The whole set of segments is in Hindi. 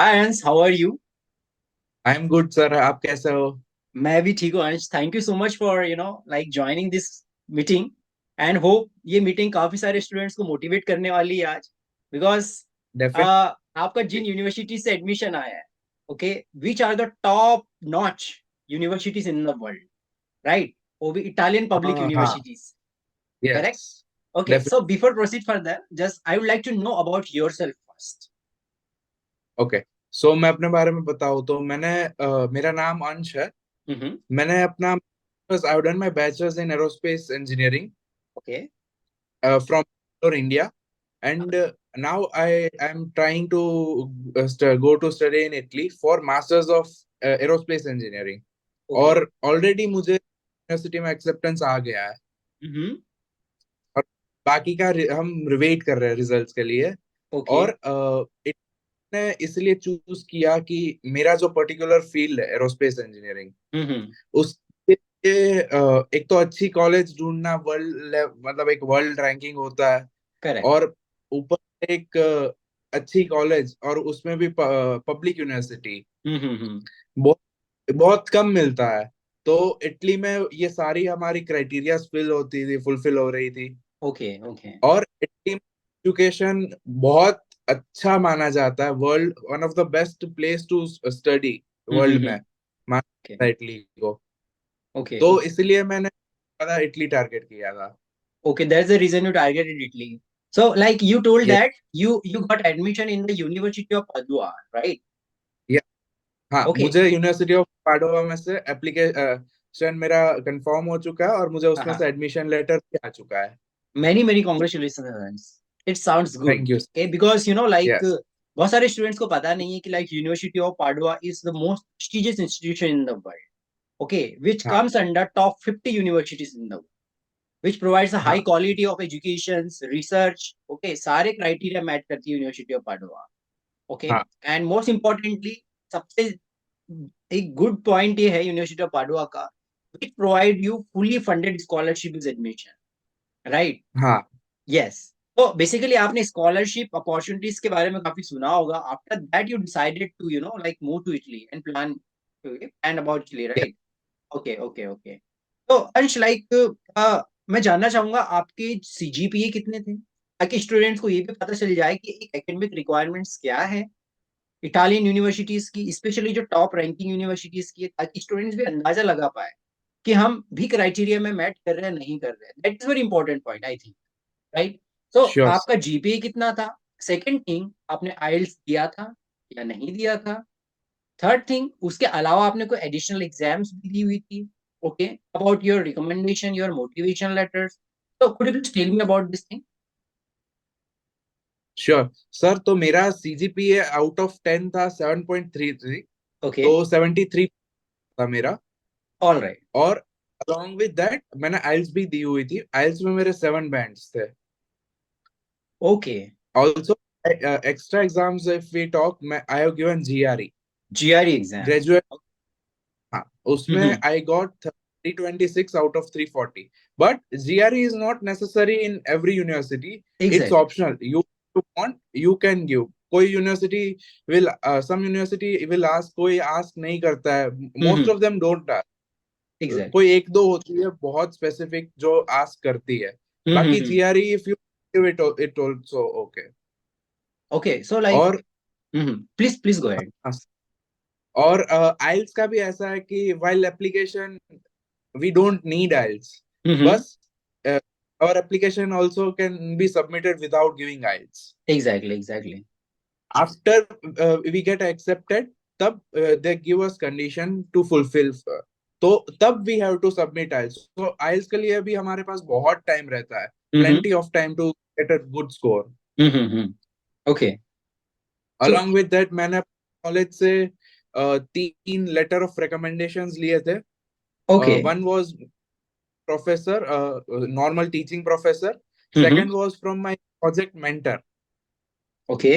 Hi Ansh, how are you? I am good sir. आप कैसे हो? मैं भी ठीक हूँ Ansh. Thank you so much for like joining this meeting and hope ये मीटिंग काफी सारे स्टूडेंट्स को मोटिवेट करने वाली है आज। Because definitely. आपका जिन यूनिवर्सिटी से एडमिशन आया है, okay, which are the top notch universities in the world, right? वो भी इटालियन पब्लिक हाँ। Universities, yes. Correct? Okay, so definitely. before proceed further, just I would like to know about yourself first. Okay. So मैं अपने बारे में बताऊँ तो मेरा नाम अंश है। Mm-hmm. मैंने अपना I done my bachelors in aerospace engineering Okay. From India and now I am trying to go to study in Italy for masters of aerospace engineering. Okay. और ऑलरेडी मुझे यूनिवर्सिटी में एक्सेप्टेंस आ गया है। Mm-hmm. और बाकी का हम वेट कर रहे हैं रिजल्ट्स के लिए। और Okay. ने इसलिए चूज किया कि मेरा जो पर्टिकुलर फील्ड है एरोस्पेस इंजीनियरिंग, Mm-hmm. उसके लिए एक तो अच्छी कॉलेज ढूंढना, मतलब एक वर्ल्ड रैंकिंग होता है। Correct. और ऊपर से एक अच्छी कॉलेज और उसमें भी पब्लिक यूनिवर्सिटी Mm-hmm. बहुत बहुत कम मिलता है। तो इटली में ये सारी हमारी क्राइटेरिया फुलफिल हो रही थी। Okay. Okay. और इटली में एजुकेशन बहुत अच्छा माना जाता है, world one of the best place to study world में Mm-hmm. माना Okay. जाता है इटली को। Okay. तो Okay. इसलिए मैंने ज्यादा इटली टारगेट किया था। Okay. That's the reason you targeted Italy. So, like you told ये that you got admission in the University of Padua, right? ये हाँ, Okay. मुझे यूनिवर्सिटी ऑफ पाडोवा में से एप्लीकेशन मेरा कंफर्म हो चुका है और मुझे उसमें Uh-huh. से एडमिशन लेटर भी आ चुका है। Many congratulations. It sounds good. Thank you. Okay, because like yes. बहुत सारे स्टूडेंट्स को पता नहीं है कि like University of Padua is the most prestigious institution in the world. Okay, which हाँ comes under top 50 universities in the world, which provides a high हाँ। quality of education, research. Okay, सारे criteria match करती है University of Padua. Okay, हाँ and most importantly, सबसे एक गुड पॉइंट ये है यूनिवर्सिटी ऑफ पाडुआ का, which provide you fully funded scholarship as admission, right? हाँ। Yes. तो बेसिकली आपने स्कॉलरशिप अपॉर्चुनिटीज के बारे में काफी सुना होगा. After that you decided to like move to Italy and plan about Italy, yes, right? Okay, okay, okay. तो अंश, लाइक मैं जानना चाहूंगा आपके सीजीपीए कितने थे, ताकि स्टूडेंट्स को ये भी पता चल जाए कि एक एकेडमिक रिक्वायरमेंट्स क्या है इटालियन यूनिवर्सिटीज की, स्पेशली जो टॉप रैंकिंग यूनिवर्सिटीज की है, ताकि स्टूडेंट्स भी अंदाजा लगा पाए कि हम भी क्राइटेरिया में मैच कर रहे हैं नहीं कर रहे हैं. That is very important point, I think, right? तो श्योर। आपका जीपीए कितना था? सेकंड थिंग, आपने आइल्स दिया था या नहीं दिया था? थर्ड थिंग, उसके अलावा आपने कोई एडिशनल एग्जाम्स भी दी हुई थी? Okay, about your recommendation, your motivation letters. तो could you please tell me about this thing? Sure sir, तो मेरा सीजीपीए आउट ऑफ 10 था 7.33। ओके. तो 73 था मेरा। All right. और along with that मैंने आइल्स भी दी हुई थी। आइल्स में मेरे 7 बैंड्स थे। Okay. Also extra exams if we talk, मैं I have given GRE GRE exam. Graduate. हाँ, उसमें hmm. I got 326 out of 340। But GRE is not necessary in every university. It's exactly. Optional, you want you can give. कोई university will some university will ask, कोई आस्क नहीं करता है। Most hmm. Of them don't. Exactly. कोई एक दो होती है बहुत स्पेसिफिक जो आस्क करती है। बाकी hmm. GRE if you give it, it also okay. Okay, so like. और प्लीज प्लीज गो अहेड. और आइल्स का भी ऐसा है कि while application we don't need IELTS. Hmm. बस our application also can be submitted without giving IELTS. Exactly, exactly. After we get accepted, तब they give us condition to fulfill, तो तब we have to submit IELTS. तो IELTS के लिए भी हमारे पास बहुत टाइम रहता है, hmm. plenty of time to get a good score. Okay. So. Along with that मैंने कॉलेज से 3 लेटर ऑफ रिकमेंडेशंस लिए थे। Okay. One was professor, normal teaching professor. Hmm. Second was from my project mentor. Okay.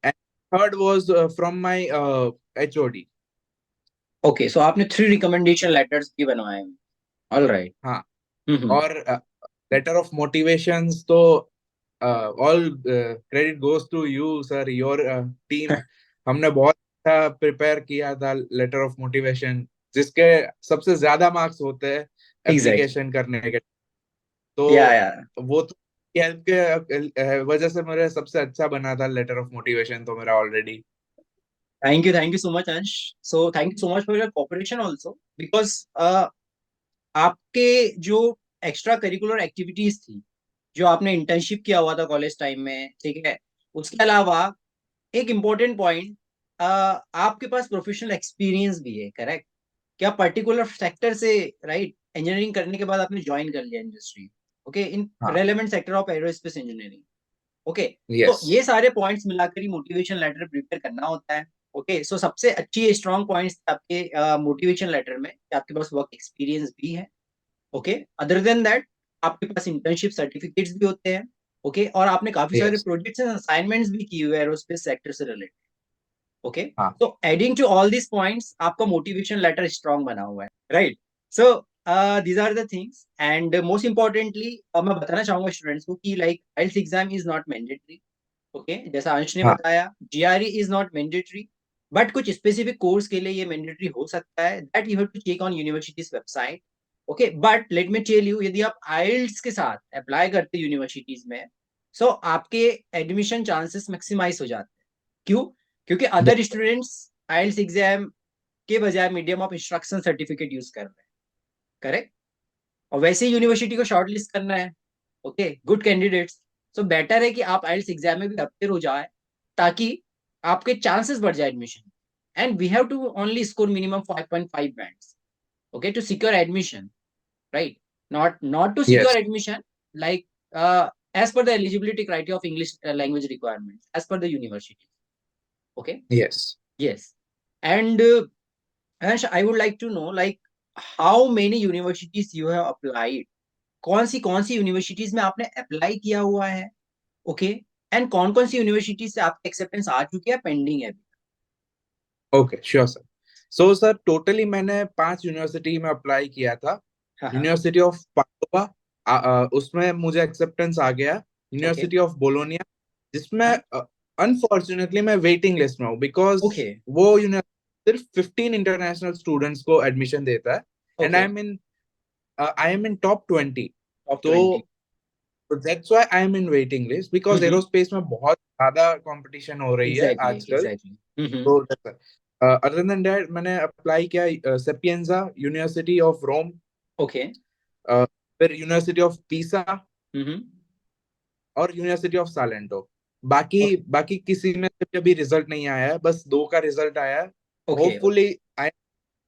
And third was from my HOD. Okay, so आपने 3 रिकमेंडेशन लेटर्स भी बनवाए हैं. All right. हाँ। हम्म. और लेटर ऑफ मोटिवेशंस तो all credit goes to you sir, your team. हमने बहुत अच्छा प्रिपेयर किया था लेटर ऑफ मोटिवेशन, जिसके सबसे ज्यादा मार्क्स होते हैं एग्जैक्टली। एप्लीकेशन करने के। तो या वो तो हेल्प के वजह से मेरे सबसे अच्छा बना था लेटर ऑफ मोटिवेशन तो मेरा already. Thank you so much Ansh. So thank you so much for your cooperation also, because आपके जो एक्स्ट्रा करिकुलर एक्टिविटीज थी, जो आपने इंटर्नशिप किया हुआ था कॉलेज टाइम में, ठीक है, उसके अलावा एक इम्पोर्टेंट पॉइंट, आपके पास प्रोफेशनल एक्सपीरियंस भी है, करेक्ट? क्या पर्टिकुलर सेक्टर से, राइट, इंजीनियरिंग करने के बाद आपने ज्वाइन कर लिया इंडस्ट्री, ओके, इन हाँ। Relevant sector of aerospace engineering, okay. तो यस। ये सारे पॉइंट्स मिलाकर ही मोटिवेशन लेटर प्रिपेयर करना होता है। ओके, सो सबसे अच्छी स्ट्रॉन्ग पॉइंट्स आपके मोटिवेशन लेटर में कि आपके पास वर्क एक्सपीरियंस भी है, ओके। अदर देन दैट, आपके पास इंटर्नशिप सर्टिफिकेट्स भी होते हैं, ओके, और आपने काफी सारे यस। प्रोजेक्ट्स एंड असाइनमेंट्स भी किए हुए एरोस्पेस सेक्टर से रिलेटेड, ओके। हाँ। तो adding to all this points, आपका मोटिवेशन लेटर स्ट्रॉन्ग बना हुआ है, right? So these are the things, and most importantly मैं बताना चाहूंगा स्टूडेंट्स को कि like IELTS exam is not mandatory, okay, जैसा अंश ने हाँ। बताया, GRE is not mandatory, but कुछ स्पेसिफिक कोर्स के लिए ये मैंडेटरी हो सकता है, that you have to check on universities website, okay. But let me tell you, यदि आप आइल्स के साथ अप्लाई करते यूनिवर्सिटीज में, सो आपके एडमिशन चांसेस मैक्सिमाइज हो जाते हैं। क्यों? क्योंकि अदर स्टूडेंट्स आइल्स एग्जाम के बजाय medium of instruction certificate use कर रहे हैं, करेक्ट? और वैसे ही यूनिवर्सिटी को शॉर्टलिस्ट करना है, okay, good candidates. So better है कि आप आइल्स एग्जाम में भी अपेयर हो जाए, ताकि आपके चांसेस बढ़ जाए admission. And we have to only score minimum 5.5 bands, okay, to secure admission, right? Not to secure yes. Admission, like as per the eligibility criteria of English language requirements as per the university, okay. Yes. Yes. And Ash, I would like to know, like, how many universities you have applied? कौन सी यूनिवर्सिटीज में आपने अप्लाई किया हुआ है, ओके, एंड कौन सी यूनिवर्सिटी से आपका एक्सेप्टेंस आ चुकी है, पेंडिंग है अभी? Okay, sure sir. So sir, totally मैंने 5 यूनिवर्सिटी में अप्लाई किया था। हाँ हाँ। यूनिवर्सिटी ऑफ पाडोवा, उसमें मुझे एक्सेप्टेंस आ गया। ओके। यूनिवर्सिटी ऑफ बोलोनिया, जिसमें हाँ। अनफॉर्चुनेटली मैं वेटिंग लिस्ट में हूँ, बिकॉज ओके। वो यूनिवर्सिटी सिर्फ 15 इंटरनेशनल स्टूडेंट्स को एडमिशन देता है। And okay. I am in top 20। Top तो 20। That's why I am in waiting list, because hmm. Aerospace में बहुत ज्यादा कंपटीशन हो रही है एग्जैक्टली आजकल। एग्जैक्टली। तो अदर देन दैट, मैंने अप्लाई किया सेपिएंजा, यूनिवर्सिटी ऑफ रोम, ओके। फिर यूनिवर्सिटी ऑफ पीसा हम्म। और यूनिवर्सिटी ऑफ सालेंटो। बाकी ओके। बाकी किसी में से अभी रिजल्ट नहीं आया है, बस 2 का रिजल्ट आया है। Okay. Hopefully I am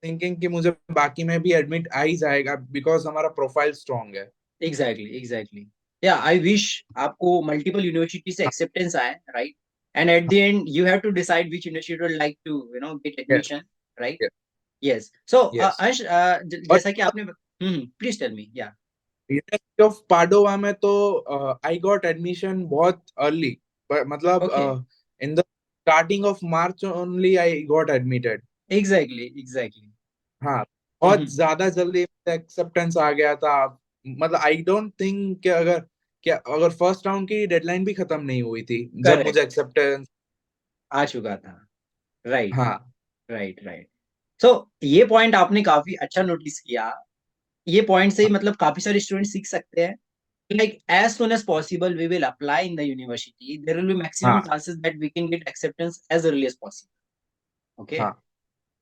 thinking कि मुझे बाकी में भी एडमिट आ ही जाएगा, बिकॉज हमारा प्रोफाइल स्ट्रांग है। Exactly exactly. या आई विश आपको मल्टीपल यूनिवर्सिटी से एक्सेप्टेंस आए, right? And at the end you have to decide which university would like to get yes. Admission, right? Yes. So yes. Ansh, और जैसा कि आपने, प्लीज टेल मी, या। यूनिवर्सिटी ऑफ पाडोवा में तो आई गॉट एडमिशन बहुत अर्ली, मतलब okay. In the starting of March only I got admitted. Exactly exactly. हाँ, बहुत ज्यादा जल्दी एक्सेप्टेंस आ गया था। मतलब आई डोंट थिंक कि अगर फर्स्ट राउंड की डेडलाइन भी खत्म नहीं हुई थी जब मुझे करेक्ट। एक्सेप्टेंस। आ चुका था। राइट हाँ। Right right. सो ये पॉइंट आपने काफी अच्छा नोटिस किया। ये पॉइंट से ही मतलब काफी सारे स्टूडेंट सीख सकते हैं, like as soon as possible we will apply in the university, there will be maximum हाँ। chances that we can get acceptance as early as possible, okay. हाँ।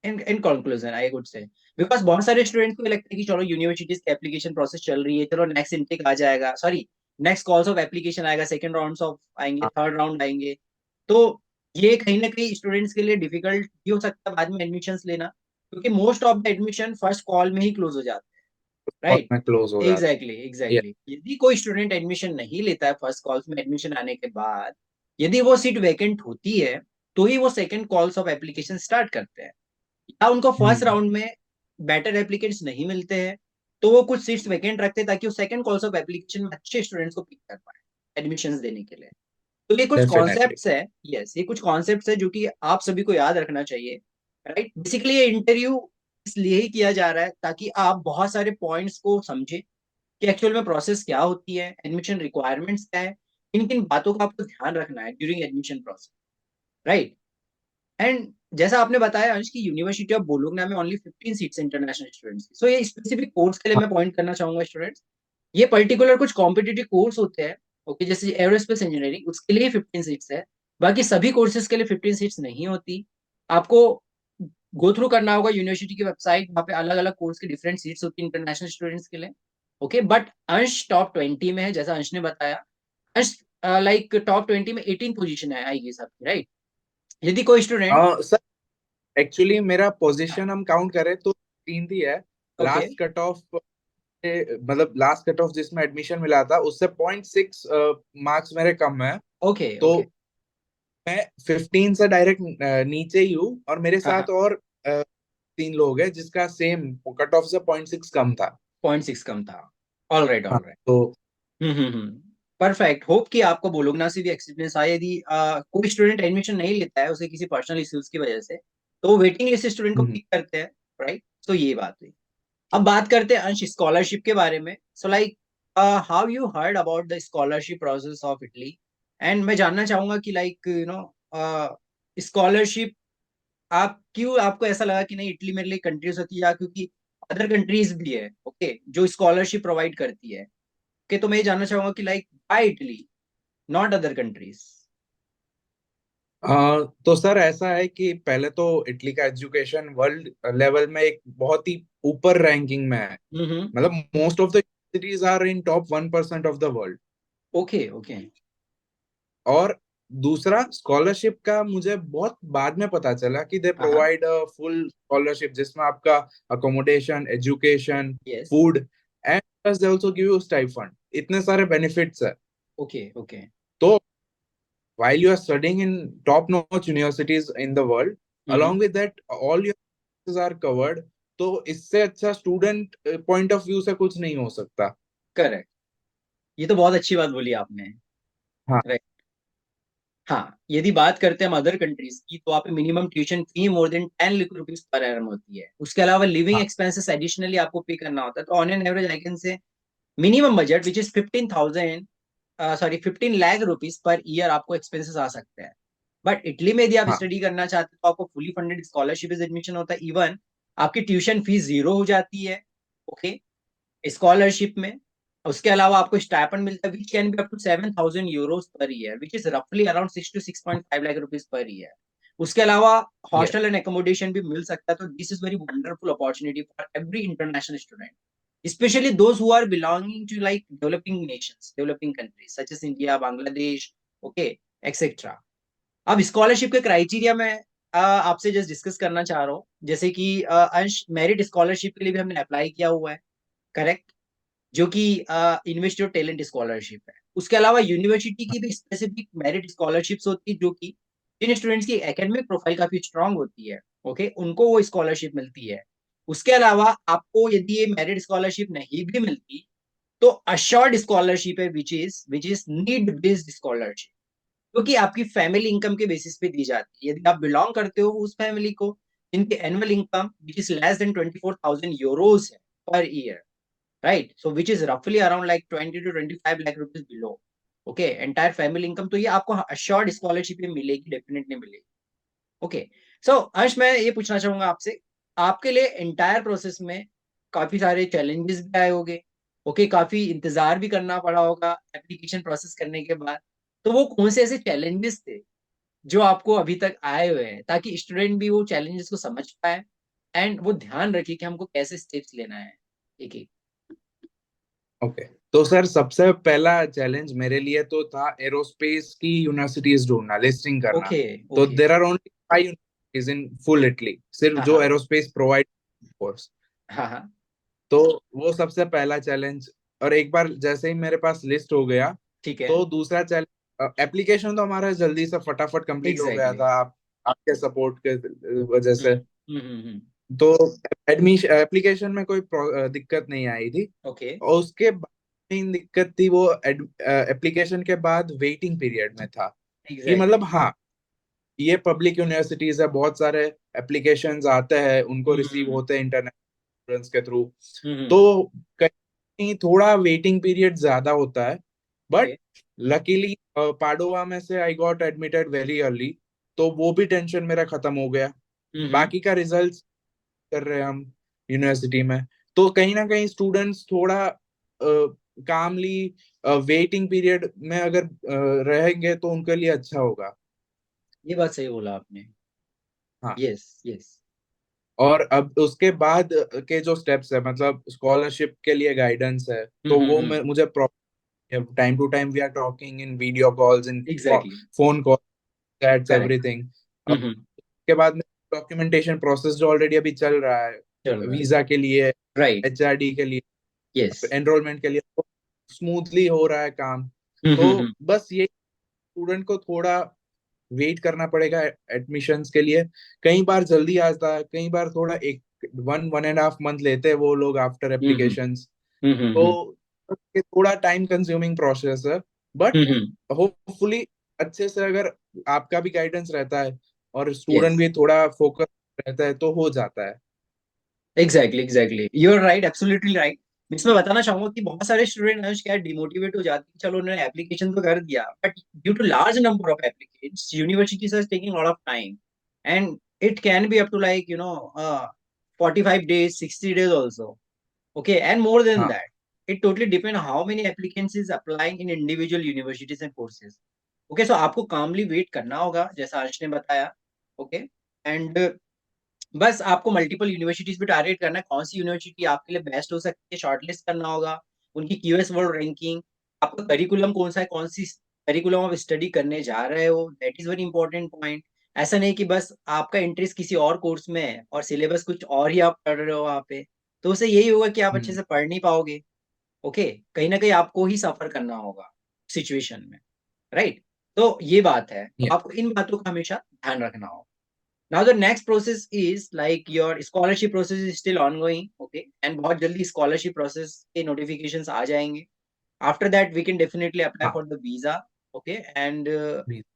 in conclusion I would say, because बहुत सारे स्टूडेंट को लगता है कि चलो यूनिवर्सिटीज की एप्लीकेशन प्रोसेस चल रही है, चलो नेक्स्ट इनटेक आ जाएगा, sorry, next calls of application आएगा, सेकंड राउंड्स ऑफ आएंगे, हाँ। थर्ड राउंड आएंगे। तो ये कहीं ना कहीं स्टूडेंट्स के लिए डिफिकल्ट भी हो सकता है बाद में एडमिशंस लेना, क्योंकि most of the admission first call में ही क्लोज हो जाता है, और राइट? मैं क्लोज हो जाता। Exactly exactly. यदि कोई स्टूडेंट एडमिशन नहीं लेता है फर्स्ट कॉल्स में, एडमिशन आने के बाद यदि वो सीट वैकेंट होती है, तो ही वो second calls of application start करते हैं, या उनको फर्स्ट हम्म। राउंड में बेटर एप्लीकेंट्स नहीं मिलते हैं, तो वो कुछ सीट्स वैकेंट रखते हैं ताकि वो सेकंड कॉल्स ऑफ एप्लीकेशन में अच्छे स्टूडेंट्स को पिक कर पाए एडमिशन देने के लिए। तो ये कुछ डेफिनेटली। कॉन्सेप्ट्स है, यस, ये कुछ कॉन्सेप्ट्स है जो कि आप सभी को याद रखना चाहिए, राइट? बेसिकली ये इंटरव्यू इसलिए ही किया जा रहा है ताकि आप बहुत सारे पॉइंट्स को समझे कि एक्चुअल में प्रोसेस क्या होती है, एडमिशन रिक्वायरमेंट्स क्या है, किन किन बातों का आपको ध्यान रखना है during admission process, right? And जैसा आपने बताया अंश की यूनिवर्सिटी ऑफ बोलोग्ना में ओनली 15 सीट्स इंटरनेशनल स्टूडेंट्स की, सो ये स्पेसिफिक कोर्स के लिए हाँ। मैं पॉइंट करना चाहूंगा स्टूडेंट्स, ये पर्टिकुलर कुछ कॉम्पिटिटिव कोर्स होते हैं, ओके, जैसे एरोस्पेस इंजीनियरिंग, उसके लिए 15 सीट्स है, बाकी सभी कोर्सेज के लिए 15 सीट्स नहीं होती। आपको गो थ्रू करना होगा यूनिवर्सिटी की वेबसाइट, वहाँ पे अलग अलग कोर्स की डिफरेंट सीट्स होती है इंटरनेशनल स्टूडेंट्स के लिए, ओके। बट अंश टॉप 20 में है, जैसा अंश ने बताया। अंश लाइक टॉप 20 में 18 पोजीशन है आएगी सबकी, राइट? यदि कोई स्टूडेंट, सर एक्चुअली मेरा पोजीशन हम काउंट करें तो 3 ही है। ओके लास्ट कट ऑफ, मतलब लास्ट कट ऑफ जिसमें एडमिशन मिला था उससे 0.6 मार्क्स मेरे कम है। ओके तो ओके, मैं 15 से डायरेक्ट नीचे ही हूँ, और मेरे हाँ साथ हाँ, और 3 लोग हैं जिसका सेम कट ऑफ से 0.6 कम था। 0.6 कम था। ऑल राइट, हाँ। All right. तो परफेक्ट, होप कि आपको बोलोगना से भी एक्सपीरियंस आए। यदि कोई स्टूडेंट एडमिशन नहीं लेता है उसे किसी पर्सनल इश्यूज की वजह से, तो वेटिंग लिस्ट स्टूडेंट को हम्म, पिक करते हैं, राइट? तो ये बात हुई। अब बात करते हैं अंश स्कॉलरशिप के बारे में। So like how you heard about the scholarship process of Italy, and मैं जानना चाहूंगा कि लाइक यू नो स्कॉलरशिप, आप क्यों, आपको ऐसा लगा कि नहीं इटली मेरे लिए कंट्रीज होती है, या क्योंकि अदर कंट्रीज भी है, ओके, जो स्कॉलरशिप प्रोवाइड करती है, ओके? तो मैं ये जानना चाहूंगा कि like why Italy, not other countries? तो सर ऐसा है कि पहले तो इटली का एजुकेशन वर्ल्ड लेवल में एक बहुत ही ऊपर रैंकिंग में है। हम्म, मतलब most of the universities are in top 1% of the world. Okay okay, और दूसरा, स्कॉलरशिप का मुझे बहुत बाद में पता चला कि दे हाँ हाँ, प्रोवाइड अ फुल स्कॉलरशिप जिसमें आपका accommodation, education, yes, food, and plus they also give you stipend. इतने सारे बेनिफिट्स है। ओके ओके, तो while you are studying in top notch universities in the world, along with that all your expenses are covered। तो इससे अच्छा स्टूडेंट पॉइंट ऑफ व्यू से कुछ नहीं हो सकता। करेक्ट। ये तो बहुत अच्छी बात बोली आपने, हाँ। राइट? हाँ, यदि बात करते हैं हम अदर कंट्रीज की, तो आप minimum tuition fee more than 10 lakh rupees per annum होती है। उसके अलावा लिविंग हाँ। एक्सपेंसेस एडिशनली आपको पे करना होता है। तो on an average I can say minimum budget which is 15,000, sorry 15 lakh rupees per year आपको एक्सपेंसेस आ सकते हैं। बट इटली में यदि आप हाँ। स्टडी करना चाहते हैं तो आपको फुली फंडेड स्कॉलरशिप एडमिशन होता है। इवन आपकी ट्यूशन फीस जीरो हो जाती है, ओके, स्कॉलरशिप में। उसके अलावा आपको स्टाइपेंड मिलता है which can be up to 7,000 euros per year, which is रफली around 6 to 6.5 lakh rupees per year. उसके अलावा यस। हॉस्टल एंड एकोमोडेशन भी मिल सकता है। तो this is very wonderful opportunity for every international student, especially those who are belonging to like developing nations, developing countries such as India, Bangladesh, okay, etc. अब स्कॉलरशिप के क्राइटेरिया में आपसे जस्ट डिस्कस करना चाह रहा हूँ। जैसे कि अंश मेरिट स्कॉलरशिप के लिए भी हमने अप्लाई किया हुआ है, करेक्ट, जो कि यूनिवर्सिटी ऑफ टैलेंट स्कॉलरशिप है। उसके अलावा यूनिवर्सिटी की भी स्पेसिफिक मेरिट स्कॉलरशिप्स होती है, जो कि जिन स्टूडेंट्स की एकेडमिक प्रोफाइल काफी स्ट्रांग होती है, ओके, उनको वो स्कॉलरशिप मिलती है। उसके अलावा आपको यदि ये मेरिट स्कॉलरशिप नहीं भी मिलती, तो अश्योर्ड स्कॉलरशिप है which is need based scholarship, जो कि आपकी फैमिली इनकम के बेसिस पे दी जाती है। यदि आप बिलोंग करते हो उस फैमिली को जिनकी annual income which is less than 24,000 euros है per year, right? So which is roughly around like 20 to 25 lakh rupees below, okay, entire family income। तो ये आपको assured scholarship में मिलेगी, डेफिनेटली मिलेगी, ओके। सो अंश मैं ये पूछना चाहूंगा आपसे, आपके लिए एंटायर प्रोसेस में काफी सारे चैलेंजेस भी आए होंगे, ओके, काफी इंतजार भी करना पड़ा होगा एप्लीकेशन प्रोसेस करने के बाद। तो वो कौन से ऐसे चैलेंजेस थे जो आपको अभी तक आए हुए हैं, ताकि स्टूडेंट भी वो चैलेंजेस को समझ पाए एंड वो ध्यान रखे कि हमको कैसे स्टेप्स लेना है, एक एक? ओके। तो सर सबसे पहला चैलेंज मेरे लिए तो था एरोस्पेस की यूनिवर्सिटीज ढूंढना, लिस्टिंग करना। ओके तो okay, there are only 5 universities in full Italy, सिर्फ हाँ जो हाँ, एरोस्पेस प्रोवाइड कोर्स। हाँ हाँ, तो वो सबसे पहला चैलेंज। और एक बार जैसे ही मेरे पास लिस्ट हो गया, ठीक है, तो दूसरा चैलेंज, एप्लीकेशन तो हमारा जल्दी से फटाफट कंप्लीट हो गया एग्जैक्टली, था, आप आपके सपोर्ट के वजह से। हम्म, तो एडमिशन एप्लीकेशन में कोई दिक्कत नहीं आई थी। ओके, और उसके बाद मेन दिक्कत थी वो एप्लीकेशन के बाद वेटिंग पीरियड में था। कि मतलब एग्जैक्टली, हाँ, ये पब्लिक यूनिवर्सिटीज है, बहुत सारे एप्लीकेशंस आते हैं, उनको रिसीव हम्म होते हैं इंटरनेट के थ्रू। हम्म, तो कहीं थोड़ा वेटिंग पीरियड ज्यादा होता है। बट ओके, लकीली पाडोवा में से I got admitted very early. तो वो भी टेंशन मेरा खत्म हो गया। हम्म। बाकी का रिजल्ट कर रहे हैं हम यूनिवर्सिटी में, तो कहीं ना कहीं स्टूडेंट्स थोड़ा कामली वेटिंग पीरियड में अगर रहेंगे तो उनके लिए अच्छा होगा। ये बात सही बोला आपने। हाँ। Yes yes. और अब उसके बाद के जो स्टेप्स है, मतलब स्कॉलरशिप के लिए गाइडेंस है, तो वो मुझे time to time we are talking in video calls, in exactly. Phone call, chats, correct. Everything. उसके बाद में डॉक्यूमेंटेशन प्रोसेस जो ऑलरेडी अभी चल रहा है, चल रहा है। वीजा के लिए, राइट। एचआरडी के लिए, यस। एनरोलमेंट के लिए, स्मूथली हो रहा है काम। तो बस ये स्टूडेंट को थोड़ा वेट करना पड़ेगा एडमिशन्स के लिए। कई बार जल्दी आता है, कई बार थोड़ा एक 1.5 मंथ लेते हैं वो लोग आफ्टर एप्लीकेशंस। तो ये थोड़ा टाइम कंज्यूमिंग प्रोसेस है, बट होपफुली अच्छे से अगर आपका भी गाइडेंस रहता है और यस। स्टूडेंट भी थोड़ा फोकस रहता है तो हो जाता है। Exactly exactly, you are right, absolutely right. इसमें बताना चाहूंगा कि बहुत सारे स्टूडेंट हैं क्या डिमोटिवेट हो जाते हैं, चलो उन्होंने एप्लीकेशन तो कर दिया, but due to large number of applications universities are taking lot of time, and it can be up to like 45 days, 60 days also. Okay, and more than हाँ। that, it totally depends how many applicants is applying in individual universities and courses. Okay, so आपको calmly wait करना होगा जैसा अर्श ने बताया। Okay, and बस आपको मल्टीपल यूनिवर्सिटीज पे टारगेट करना है, कौन सी यूनिवर्सिटी आपके लिए बेस्ट हो सकती है, शॉर्टलिस्ट करना होगा, उनकी क्यूएस वर्ल्ड रैंकिंग, आपका करिकुलम कौन सा है, कौन सी करिकुलम आप स्टडी करने जा रहे हो, that is very important point. ऐसा नहीं कि बस आपका इंटरेस्ट किसी और कोर्स में है और सिलेबस कुछ और ही आप पढ़ रहे हो वहाँ पे, तो उससे यही होगा कि आप अच्छे हम्म। से पढ़ नहीं पाओगे। ओके, कहीं ना कहीं आपको ही सफर करना होगा सिचुएशन में, राइट। तो ये बात है, तो Yeah. आपको इन बातों का हमेशा ध्यान रखना होगा। Now the next process is like your scholarship process is still ongoing, okay? And बहुत जल्दी scholarship process के notifications आ जाएंगे. After that we can definitely apply हाँ। for the visa, okay? And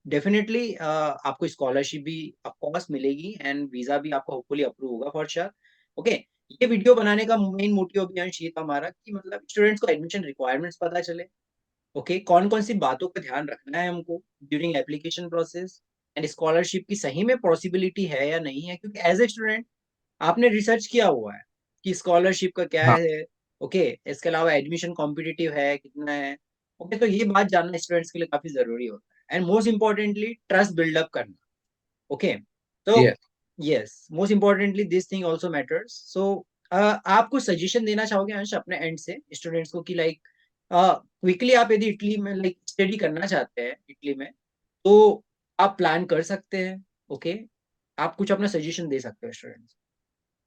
definitely आपको scholarship भी of course मिलेगी and visa भी आपको hopefully approve होगा for sure, okay? ये वीडियो बनाने का मेन मोटिव अभियांश ये था हमारा कि मतलब स्टूडेंट्स को एडमिशन रिक्वायरमेंट्स पता चले, ओके, कौन कौन सी बातों का ध्यान रखना है हमको during application process, and scholarship की सही में पॉसिबिलिटी है या नहीं है, क्योंकि एज ए स्टूडेंट आपने रिसर्च किया हुआ है कि स्कॉलरशिप का क्या हाँ। है। ओके, इसके अलावा एडमिशन कॉम्पिटिटिव है कितना है। ओके, तो ये बात जानना स्टूडेंट्स के लिए काफी जरूरी होता है, and most importantly trust buildup करना। ओके, तो Yes. Yes, most importantly this thing also matters. So आप कुछ सजेशन देना चाहोगे अंश अपने एंड से स्टूडेंट्स को कि लाइक क्विकली आप यदि इटली में लाइक स्टडी करना चाहते हैं इटली में, तो आप प्लान कर सकते हैं। ओके, आप कुछ अपना सजेशन दे सकते हो स्टूडेंट्स।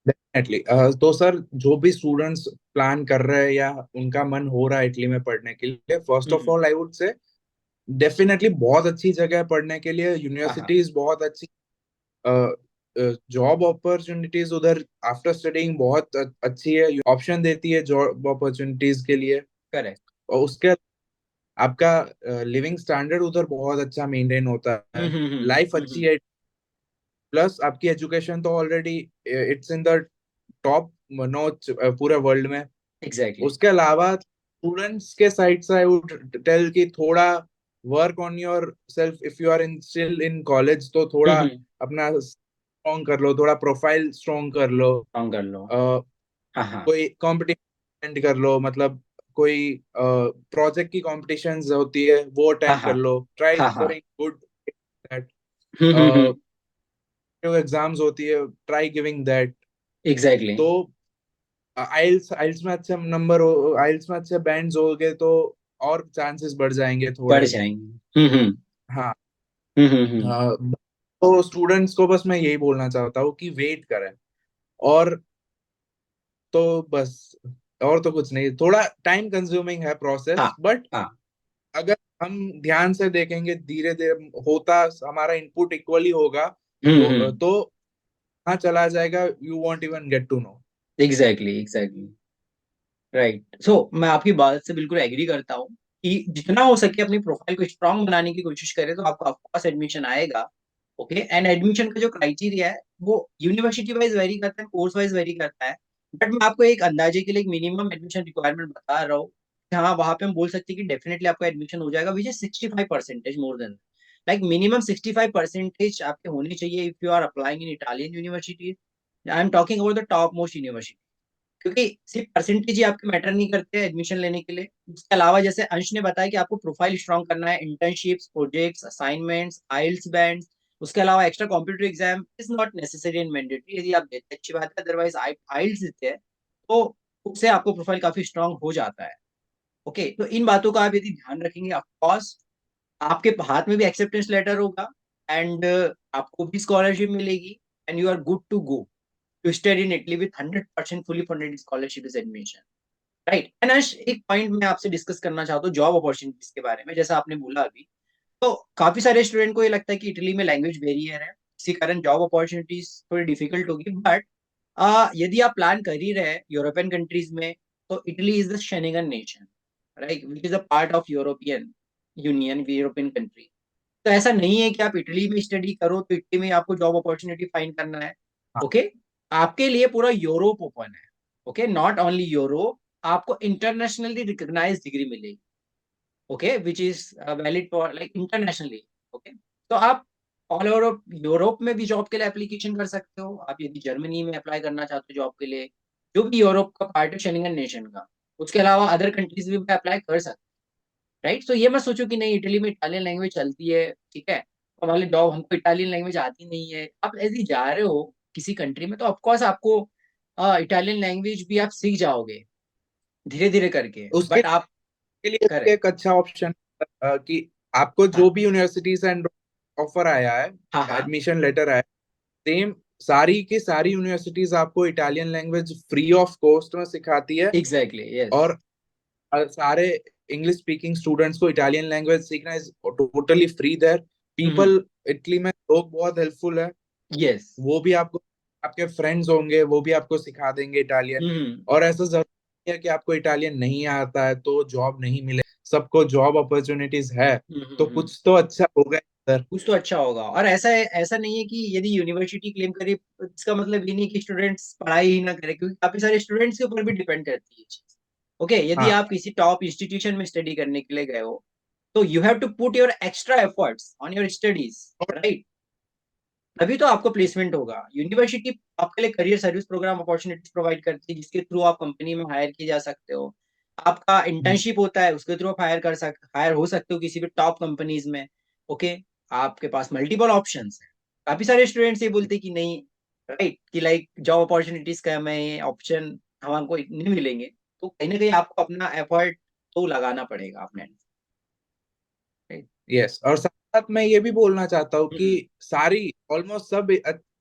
डेफिनेटली। तो सर, जो भी स्टूडेंट्स प्लान कर रहे हैं या उनका मन हो रहा है इटली में पढ़ने के लिए, first of hmm. All I would say definitely बहुत अच्छी जगह है पढ़ने के लिए, हाँ हाँ। यूनिवर्सिटीज बहुत अच्छी, जॉब अपॉर्चुनिटीज उधर आफ्टर स्टडीइंग बहुत अच्छी है, ऑप्शन देती है जॉब अपॉर्चुनिटीज के लिए। करेक्ट। और उसके आपका लिविंग स्टैंडर्ड उधर बहुत अच्छा मेंटेन होता है, लाइफ अच्छी है, प्लस आपकी एजुकेशन तो already it's in the top notch पूरे वर्ल्ड में। एग्जैक्टली। उसके अलावा स्टूडेंट्स के साइड से आई वुड टेल कि थोड़ा work on yourself, if you are in still in college, तो थोड़ा अपना स्ट्रॉन्ग कर लो, थोड़ा प्रोफाइल स्ट्रॉन्ग कर लो। काम कर लो। अ, हाँ हाँ। कोई कंपटीशन अटेंड कर लो, मतलब कोई प्रोजेक्ट की कॉम्पिटिशन्स होती है वो हाँ अटेंड कर हाँ। लो, ट्राई हाँ हाँ। Scoring good that. Hmm. Exams होती है, ट्राई गिविंग दैट। एग्जैक्टली। तो आइल्स आइल्स में अच्छे नंबर हो, आइल्स में अच्छे बैंड्स हो गए तो और चांसेस बढ़ जाएंगे बढ़ थोड़े। जाएंगे। हाँ। हम्म। हाँ, तो स्टूडेंट्स को बस मैं यही बोलना चाहता हूँ कि वेट करें। और तो बस, और तो कुछ नहीं, थोड़ा टाइम कंज्यूमिंग है हाँ प्रोसेस, बट हाँ। अगर हम ध्यान से देखेंगे, धीरे धीरे होता, हमारा इनपुट इक्वली होगा, हम्म। तो हाँ चला जाएगा, you won't even get to know. Exactly exactly. Right, so मैं आपकी बात से बिल्कुल एग्री करता हूँ कि जितना हो सके अपनी प्रोफाइल को स्ट्रांग बनाने की कोशिश करें तो आपको ऑफकोर्स एडमिशन आएगा। ओके, एंड एडमिशन का जो क्राइटेरिया है वो यूनिवर्सिटी वाइज वेरी करता है, कोर्स वाइज वेरी करता है, बट मैं आपको एक अंदाजे के लिए एक मिनिमम एडमिशन रिक्वायरमेंट बता रहा हूँ। हाँ, वहां पे हम बोल सकते हैं कि डेफिनेटली आपका एडमिशन हो जाएगा which is 65% more than. Like minimum 65% आपके होने चाहिए if you are applying in Italian university. I am talking about the top most university, क्योंकि सिर्फ परसेंटेज ही आपके मैटर नहीं करते एडमिशन लेने के लिए। उसके अलावा जैसे अंश ने बताया कि आपको प्रोफाइल स्ट्रॉन्ग करना है, इंटर्नशिप्स, प्रोजेक्ट्स, असाइनमेंट्स, आइल्स बैंड्स, उसके अलावा extra competitive exam is not necessary and mandatory. यदि आप देते हैं अच्छी बात है, अदरवाइज आइल्स देते हैं तो उससे आपको प्रोफाइल काफी स्ट्रांग हो जाता है। ओके, तो इन बातों का आप यदि ध्यान रखेंगे, ऑफकोर्स आपके हाथ में भी एक्सेप्टेंस लेटर होगा, एंड आपको भी स्कॉलरशिप मिलेगी, and you are good to go to study in Italy with 100% fully funded scholarship is admission. Right. Ansh, एक पॉइंट मैं आपसे डिस्कस करना चाहता हूँ जॉब अपॉर्चुनिटीज के बारे में। जैसा आपने बोला अभी, तो काफी सारे स्टूडेंट को ये लगता है कि इटली में लैंग्वेज बैरियर है, इसी कारण जॉब अपॉर्चुनिटीज थोड़ी डिफिकल्ट होगी। बट यदि आप प्लान कर ही रहे हैं यूरोपियन कंट्रीज में, तो Italy is the Schengen nation, right, which is a part of European union, European country. तो ऐसा नहीं है कि आप इटली में स्टडी करो तो इटली में आपको जॉब अपॉर्चुनिटी फाइंड करना है। हाँ। ओके, आपके लिए पूरा यूरोप ओपन है। ओके, नॉट ओनली यूरोप, आपको इंटरनेशनली रिकॉग्नाइज डिग्री मिलेगी। Okay, which is valid for like internationally. Okay, तो आप ऑल ओवर यूरोप में भी जॉब के लिए एप्लीकेशन कर सकते हो। आप यदि जर्मनी में अप्लाई करना चाहते हो जॉब के लिए, जो भी यूरोप का पार्ट है शेंगन नेशन का, उसके अलावा अदर कंट्रीज में भी अप्लाई कर सकते हो। राइट। तो ये मत सोचो कि नहीं इटली में इटालियन लैंग्वेज चलती है, ठीक है, और वाले जॉब हमको इटालियन लैंग्वेज आती नहीं है। आप यदि जा रहे हो किसी कंट्री में, तो ऑफकोर्स आपको इटालियन लैंग्वेज भी आप सीख जाओगे धीरे धीरे करके, उसके बट आप लिए भी करें। एक अच्छा ऑप्शन कि आपको हाँ जो भी यूनिवर्सिटी से ऑफर आया है, हाँ हाँ, एडमिशन लेटर आया, सेम सारी की सारी यूनिवर्सिटीज आपको Italian language free of cost में सिखाती है। Exactly, yes. और सारे इंग्लिश स्पीकिंग स्टूडेंट्स को इटालियन लैंग्वेज सीखना इज टोटली फ्री देयर। हम्म, पीपल इटली में लोग बहुत हेल्पफुल है। यस। वो भी आपको, आपके फ्रेंड्स होंगे वो भी आपको सिखा देंगे इटालियन। हम्म और ऐसा जरूरी नहीं है कि आपको इटालियन नहीं आता है तो जॉब नहीं मिले, सबको जॉब अपॉर्चुनिटीज है। तो हम्म। कुछ तो अच्छा होगा इधर। कुछ तो अच्छा होगा। और ऐसा नहीं है कि यदि यूनिवर्सिटी क्लेम करे, इसका मतलब ये नहीं कि स्टूडेंट्स पढ़ाई ही ना करें, क्योंकि काफी सारे स्टूडेंट्स के ऊपर भी डिपेंड करती है चीज। ओके, यदि हाँ। आप किसी टॉप इंस्टीट्यूशन में स्टडी करने के लिए गए हो, तो you have to put your extra efforts on your studies, और राइट। तभी तो आपको प्लेसमेंट होगा। यूनिवर्सिटी आपके लिए career service program opportunities provide करती है, जिसके थ्रू आप कंपनी में हायर किए जा सकते हो। आपका इंटर्नशिप होता है, उसके थ्रू आप हायर हो सकते हो किसी भी टॉप कंपनीज में। ओके, आपके पास मल्टीपल ऑप्शंस है। काफी सारे स्टूडेंट्स ये बोलते हैं कि नहीं, राइट, कि लाइक जॉब अपॉर्चुनिटीज का हमें ऑप्शन हमको नहीं मिलेंगे। तो कहीं ना कहीं आपको अपना एफर्ट तो लगाना पड़ेगा अपने end से, right? यस, और साथ साथ मैं ये भी बोलना चाहता हूँ हम्म, कि सारी ऑलमोस्ट सब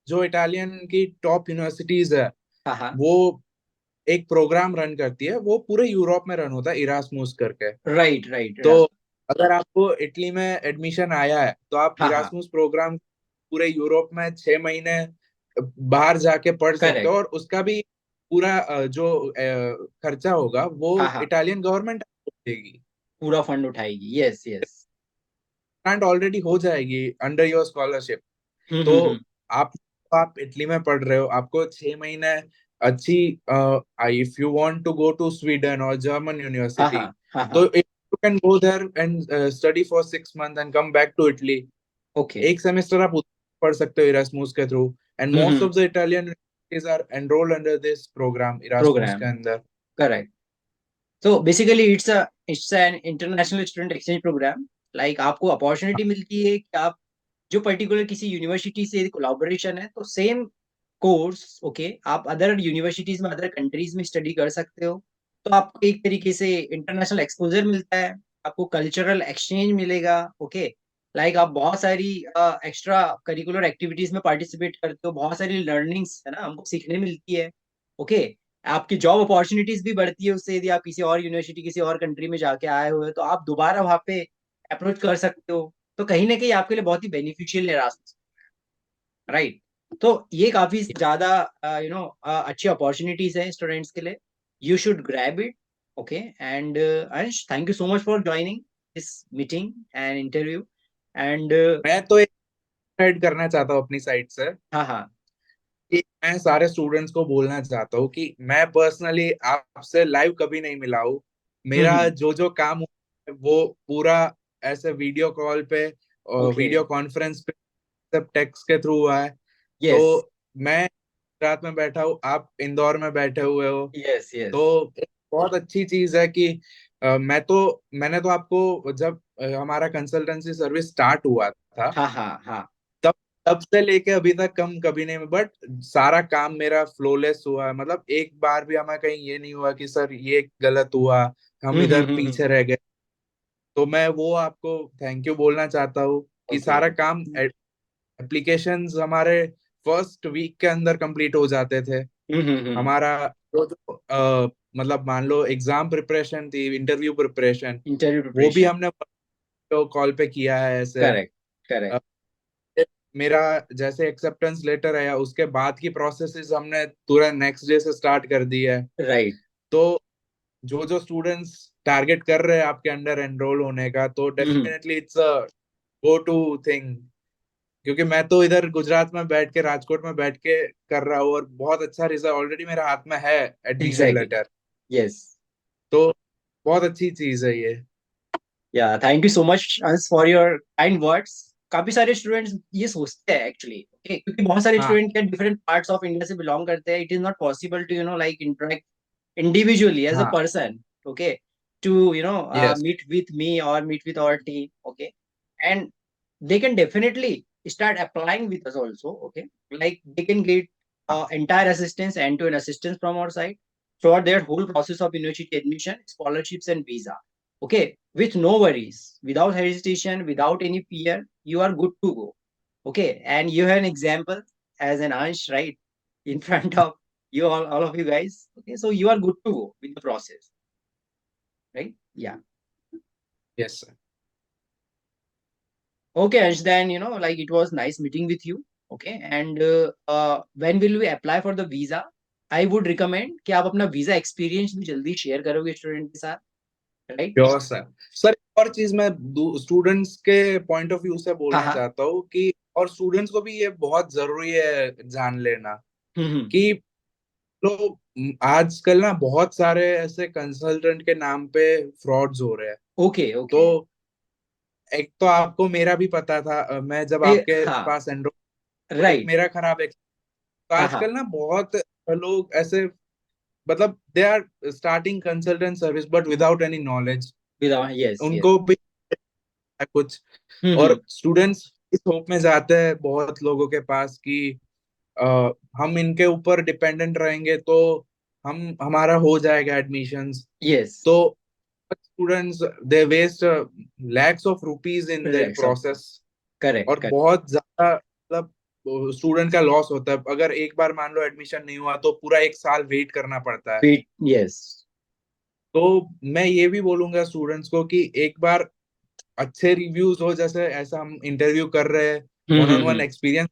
जो इटालियन की टॉप यूनिवर्सिटीज है, हाँ हाँ, वो एक प्रोग्राम रन करती है। वो पूरे यूरोप में रन होता है, इरास्मुस करके। राइट राइट, तो अगर आपको इटली में एडमिशन आया है तो आप हाँ हाँ, इरास्मुस प्रोग्राम पूरे यूरोप में 6 महीने बाहर जाके पढ़ सकते हो। करेक्ट। और उसका भी पूरा जो खर्चा होगा वो हाँ हाँ, इटालियन गवर्नमेंट देगी। पूरा फंड उठाएगी, यस यस। ग्रांट ऑलरेडी हो जाएगी अंडर योर स्कॉलरशिप। तो हम्म। आप इटली में पढ़ रहे हो, आपको 6 महीने अच्छी, if you want to go to Sweden और जर्मन हाँ यूनिवर्सिटी, हाँ, हाँ तो हाँ, you can go there and study for 6 month and come back to Italy. Okay. एक सेमेस्टर आप उधर पढ़ सकते हो इरास्मुस के through. And most of the Italian universities are enrolled under this program Erasmus program, के अंदर। Correct. So basically it's an international student exchange program। Like आपको अपॉर्चुनिटी मिलती है कि आप जो पर्टिकुलर किसी यूनिवर्सिटी से कोलैबोरेशन है, तो सेम कोर्स, ओके, आप अदर यूनिवर्सिटीज में, अदर कंट्रीज में स्टडी कर सकते हो। तो आपको एक तरीके से इंटरनेशनल एक्सपोजर मिलता है, आपको कल्चरल एक्सचेंज मिलेगा। ओके, लाइक आप बहुत सारी एक्स्ट्रा करिकुलर एक्टिविटीज में पार्टिसिपेट करते हो, बहुत सारी लर्निंग्स है ना हमको सीखने मिलती है। ओके, आपकी जॉब अपॉर्चुनिटीज भी बढ़ती है उससे। यदि आप किसी और यूनिवर्सिटी, किसी और कंट्री में जाके आए हुए हो, तो आप दोबारा वहां पे अप्रोच कर सकते हो। तो कहीं ना कहीं आपके लिए बहुत ही बेनिफिशियल है रास्ता, राइट। तो ये काफी ज्यादा अच्छी अपॉर्चुनिटीज है स्टूडेंट्स के लिए। You should grab it. Okay, and Ansh, thank you so much for joining this meeting and interview. And मैं तो एक ऐड करना चाहता हूँ अपनी साइड से हाँ हाँ, कि मैं सारे स्टूडेंट्स को बोलना चाहता हूँ कि मैं पर्सनली आपसे लाइव कभी नहीं मिला हूँ। मेरा हम्म, जो जो काम हुआ है, वो पूरा ऐसे वीडियो कॉल पे Okay. वीडियो कॉन्फ्रेंस पे सब टेक्स्ट के थ्रू हुआ है। तो Yes. मैं रात में बैठा हूँ, आप इंदौर में बैठे हुए हो, Yes. Yes. तो एक बहुत अच्छी चीज है कि मैंने तो आपको जब हमारा कंसल्टेंसी सर्विस स्टार्ट हुआ था, हाँ हाँ हाँ। तब तब से लेके अभी तक कम कभी नहीं, बट सारा काम मेरा फ्लोलेस हुआ है। मतलब एक बार भी हमें कहीं ये नहीं हुआ कि सर ये गलत हुआ, हम इधर पीछे रह गए। तो मैं वो आपको थैंक यू बोलना चाहता हूँ कि ओके। सारा काम, एप्लीकेशंस हमारे फर्स्ट वीक के अंदर कंप्लीट हो जाते थे। हम्म। हमारा जो मतलब मान लो एग्जाम प्रिपरेशन थी, इंटरव्यू प्रिपरेशन, इंटरव्यू वो भी प्रिपरेशन। हमने कॉल पे किया है ऐसे। करेक्ट। अ, करेक्ट। मेरा जैसे एक्सेप्टेंस लेटर आया, उसके बाद की प्रोसेसेस हमने तुरंत नेक्स्ट डे से स्टार्ट कर दी है। राइट। तो जो जो स्टूडेंट्स टारगेट कर रहे हैं आपके अंडर एनरोल होने का, तो hmm. Definitely it's a go to thing. क्योंकि मैं तो इधर गुजरात में बैठ के, राजकोट में बैठ के कर रहा हूँ, और बहुत अच्छा रिजल्ट ऑलरेडी मेरे हाथ में है, एडमिशन एग्जैक्टली। लेटर। यस। तो बहुत अच्छी चीज है ये। या थैंक यू सो मच अंश फॉर योर काइंड वर्ड्स। काफी सारे स्टूडेंट्स ये सोचते हैं एक्चुअली, ओके, क्योंकि बहुत सारे हाँ स्टूडेंट के डिफरेंट पार्ट्स ऑफ इंडिया से बिलोंग करते हैं। It is not possible to like interact individually as a हाँ। person, okay, to yes. meet with me or meet with our team, okay, and they can definitely start applying with us also, okay, like they can get entire assistance, end-to-end assistance from our side throughout their whole process of university admission, scholarships and visa, okay, with no worries, without hesitation, without any fear. You are good to go, okay, and you have an example as an Ansh, right, in front of you, all of you guys, okay, so you are good to go with the process, right? Yeah. Yes sir. Okay, Ansh, then like it was nice meeting with you, okay, and when will we apply for the visa? I would recommend कि आप अपना वीजा एक्सपीरियंस भी जल्दी शेयर करोगे स्टूडेंट के साथ, राइट? Sure sir. सर एक और चीज मैं स्टूडेंट्स के पॉइंट ऑफ व्यू से हाँ बोलना हाँ। चाहता हूँ कि, और स्टूडेंट्स को भी ये बहुत जरूरी है जान लेना हम्म। कि, तो आजकल ना बहुत सारे ऐसे कंसल्टेंट के नाम पे फ्रॉड्स हो रहे हैं। ओके तो ओके। एक तो आपको मेरा भी पता था, मैं जब आपके हाँ। पास एनरोल, एक राइट। मेरा खराब तो हाँ हाँ। आजकल ना बहुत लोग ऐसे, मतलब they are starting consultant service but without any knowledge. Without, yes yes. उनको भी है कुछ, हम्म। और स्टूडेंट्स इस होप में जाते हैं बहुत लोगों के पास कि अ, हम इनके ऊपर डिपेंडेंट रहेंगे तो हम हमारा हो जाएगा एडमिशंस। यस। तो students they waste lakhs of rupees in their relax of. Process, correct और करेक्ट। बहुत ज्यादा मतलब स्टूडेंट का लॉस होता है। अगर एक बार मान लो एडमिशन नहीं हुआ तो पूरा एक साल वेट करना पड़ता है। Fit, yes. तो मैं ये भी बोलूंगा स्टूडेंट्स को कि एक बार अच्छे रिव्यूज हो, जैसे ऐसा हम इंटरव्यू कर रहे हैं, one on one hmm. Experience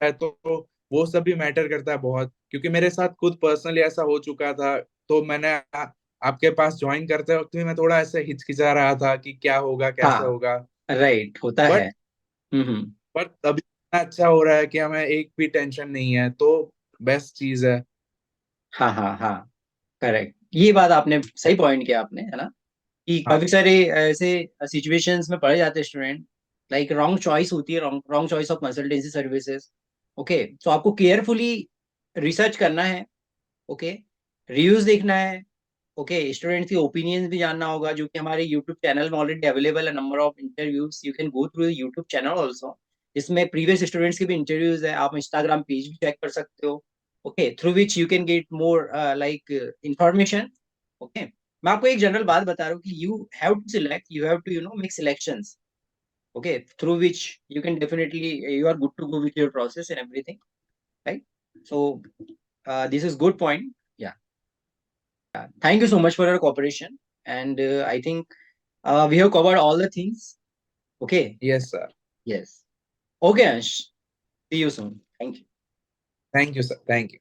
है, तो वो सब भी मैटर करता है बहुत। क्योंकि मेरे साथ खुद पर्सनली ऐसा हो चुका था। तो मैंने आपके पास ज्वाइन करते वक्त भी मैं थोड़ा ऐसे हिचकिचा रहा था कि क्या होगा, कैसे हाँ। होगा। राइट, होता है। But hmm. बट अभी इतना अच्छा हो रहा है कि हमें एक भी टेंशन नहीं है, तो बेस्ट चीज है। हाँ हाँ हाँ। करेक्ट, ये बात आपने सही पॉइंट किया आपने, है ना, कि हाँ। काफी सारे ऐसे सिचुएशंस में पड़ जाते हैं स्टूडेंट, लाइक रॉन्ग चॉइस होती है, wrong wrong choice of consultancy services. Okay, तो आपको केयरफुली रिसर्च करना है, ओके, रिव्यूज देखना है, ओके, स्टूडेंट्स की ओपिनियंस भी जानना होगा, जो कि हमारे यूट्यूब चैनल में ऑलरेडी अवेलेबल है, number of interviews, you can go through YouTube channel also, जिसमें प्रीवियस स्टूडेंट्स के भी इंटरव्यूज है। आप इंस्टाग्राम पेज भी चेक कर सकते हो, okay, through which you can get more like information, okay. मैं आपको एक जनरल बात बता रहा हूँ कि you have to select, you have to make selections, okay, through which you can definitely, you are good to go with your process and everything, right? So this is good point. Yeah. Thank you so much for your cooperation. And I think we have covered all the things. Okay. Yes sir. Yes. Okay, Ansh. See you soon. Thank you. Thank you sir, thank you.